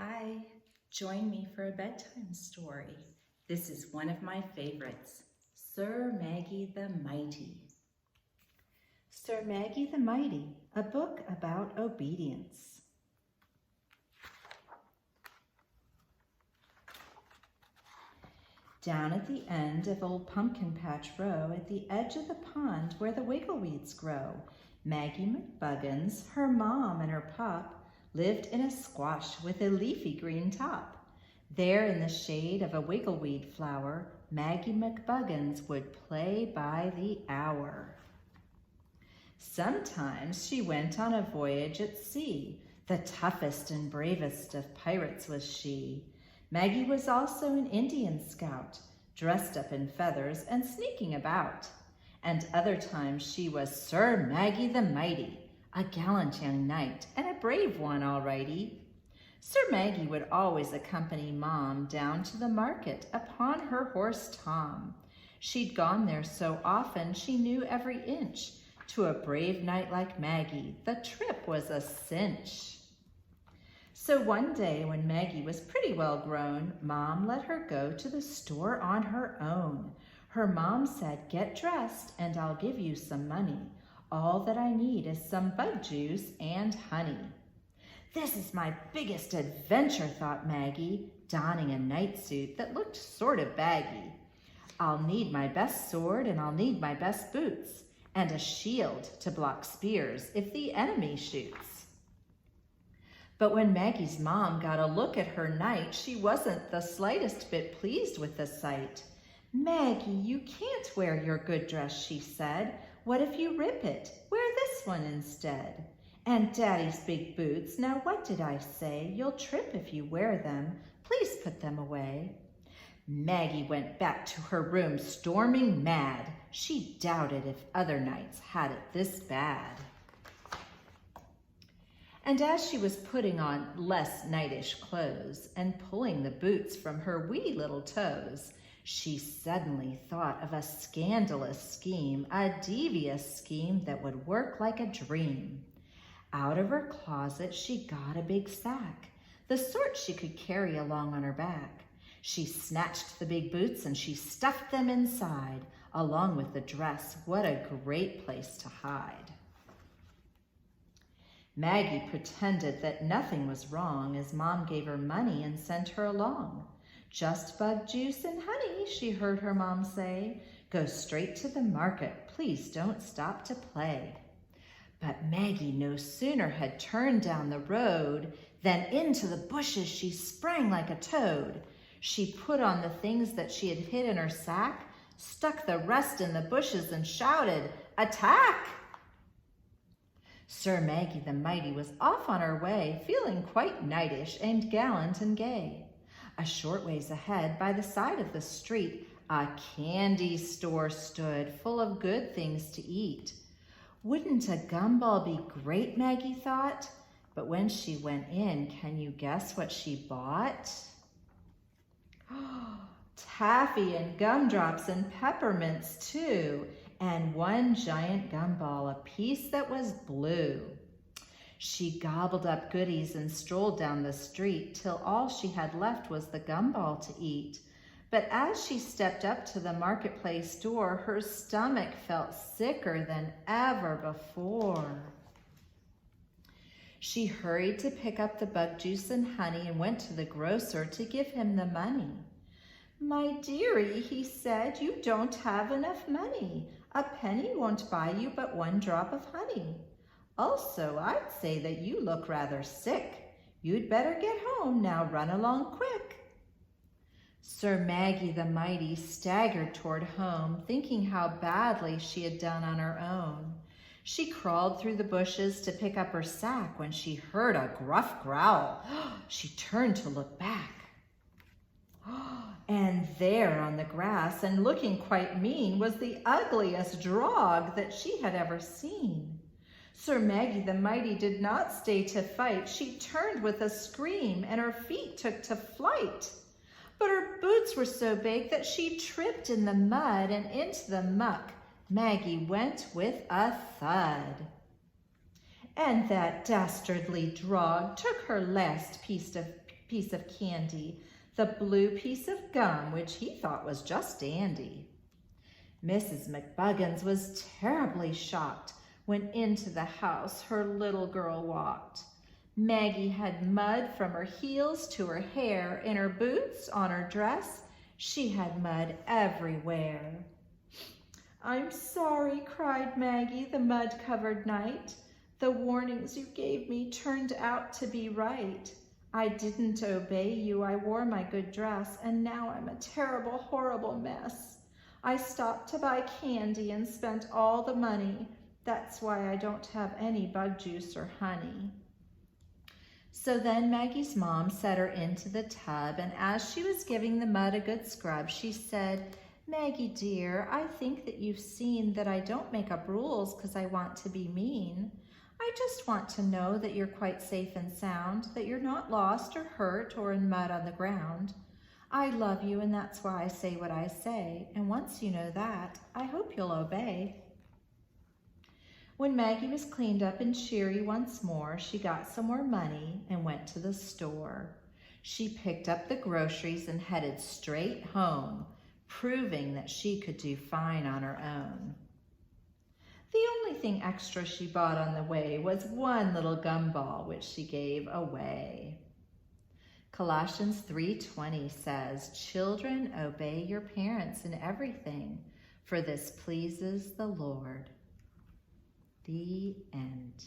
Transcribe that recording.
Hi, join me for a bedtime story. This is one of my favorites, Sir Maggie the Mighty. Sir Maggie the Mighty, a book about obedience. Down at the end of Old Pumpkin Patch Row, at the edge of the pond where the wiggleweeds grow, Maggie McBuggins, her mom and her pup, lived in a squash with a leafy green top. There in the shade of a wiggleweed flower, Maggie McBuggins would play by the hour. Sometimes she went on a voyage at sea. The toughest and bravest of pirates was she. Maggie was also an Indian scout, dressed up in feathers and sneaking about. And other times she was Sir Maggie the Mighty, a gallant young knight and a brave one, alrighty. Sir Maggie would always accompany Mom down to the market upon her horse Tom. She'd gone there so often she knew every inch. To a brave knight like Maggie, the trip was a cinch. So one day when Maggie was pretty well grown, Mom let her go to the store on her own. Her mom said, "Get dressed and I'll give you some money. All that I need is some bug juice and honey." "This is my biggest adventure," thought Maggie, donning a night suit that looked sort of baggy. "I'll need my best sword and I'll need my best boots and a shield to block spears if the enemy shoots." But when Maggie's mom got a look at her knight, she wasn't the slightest bit pleased with the sight. "Maggie, you can't wear your good dress," she said. "What if you rip it? Wear this one instead. And Daddy's big boots, now what did I say? You'll trip if you wear them. Please put them away." Maggie went back to her room storming mad. She doubted if other knights had it this bad. And as she was putting on less knightish clothes and pulling the boots from her wee little toes, she suddenly thought of a scandalous scheme, a devious scheme that would work like a dream. Out of her closet she got a big sack, the sort she could carry along on her back. She snatched the big boots and she stuffed them inside, along with the dress. What a great place to hide. Maggie pretended that nothing was wrong as Mom gave her money and sent her along. "Just bug juice and honey," she heard her mom say. "Go straight to the market. Please don't stop to play." But Maggie no sooner had turned down the road than into the bushes she sprang like a toad. She put on the things that she had hid in her sack, stuck the rest in the bushes and shouted, "Attack!" Sir Maggie the Mighty was off on her way, feeling quite knightish and gallant and gay. A short ways ahead, by the side of the street, a candy store stood, full of good things to eat. Wouldn't a gumball be great, Maggie thought? But when she went in, can you guess what she bought? Taffy and gumdrops and peppermints too, and one giant gumball, a piece that was blue. She gobbled up goodies and strolled down the street till all she had left was the gumball to eat. But as she stepped up to the marketplace door, her stomach felt sicker than ever before. She hurried to pick up the bug juice and honey and went to the grocer to give him the money. "My dearie," he said, "you don't have enough money. A penny won't buy you but one drop of honey. Also, I'd say that you look rather sick. You'd better get home. Now run along quick." Sir Maggie the Mighty staggered toward home, thinking how badly she had done on her own. She crawled through the bushes to pick up her sack when she heard a gruff growl. She turned to look back. And there on the grass, and looking quite mean, was the ugliest drog that she had ever seen. Sir Maggie the Mighty did not stay to fight. She turned with a scream, and her feet took to flight. But her boots were so big that she tripped in the mud, and into the muck Maggie went with a thud. And that dastardly drog took her last piece of piece of candy, the blue piece of gum, which he thought was just dandy. Mrs. McBuggins was terribly shocked when into the house her little girl walked. Maggie had mud from her heels to her hair, in her boots, on her dress. She had mud everywhere. "I'm sorry," cried Maggie the mud-covered night. "The warnings you gave me turned out to be right. I didn't obey you, I wore my good dress, and now I'm a terrible, horrible mess. I stopped to buy candy and spent all the money. That's why I don't have any bug juice or honey." So then Maggie's mom set her into the tub, and as she was giving the mud a good scrub, she said, "Maggie dear, I think that you've seen that I don't make up rules because I want to be mean. I just want to know that you're quite safe and sound, that you're not lost or hurt or in mud on the ground. I love you, and that's why I say what I say, and once you know that, I hope you'll obey." When Maggie was cleaned up and cheery once more, she got some more money and went to the store. She picked up the groceries and headed straight home, proving that she could do fine on her own. The only thing extra she bought on the way was one little gumball, which she gave away. Colossians 3:20 says, "Children, obey your parents in everything, for this pleases the Lord." The end.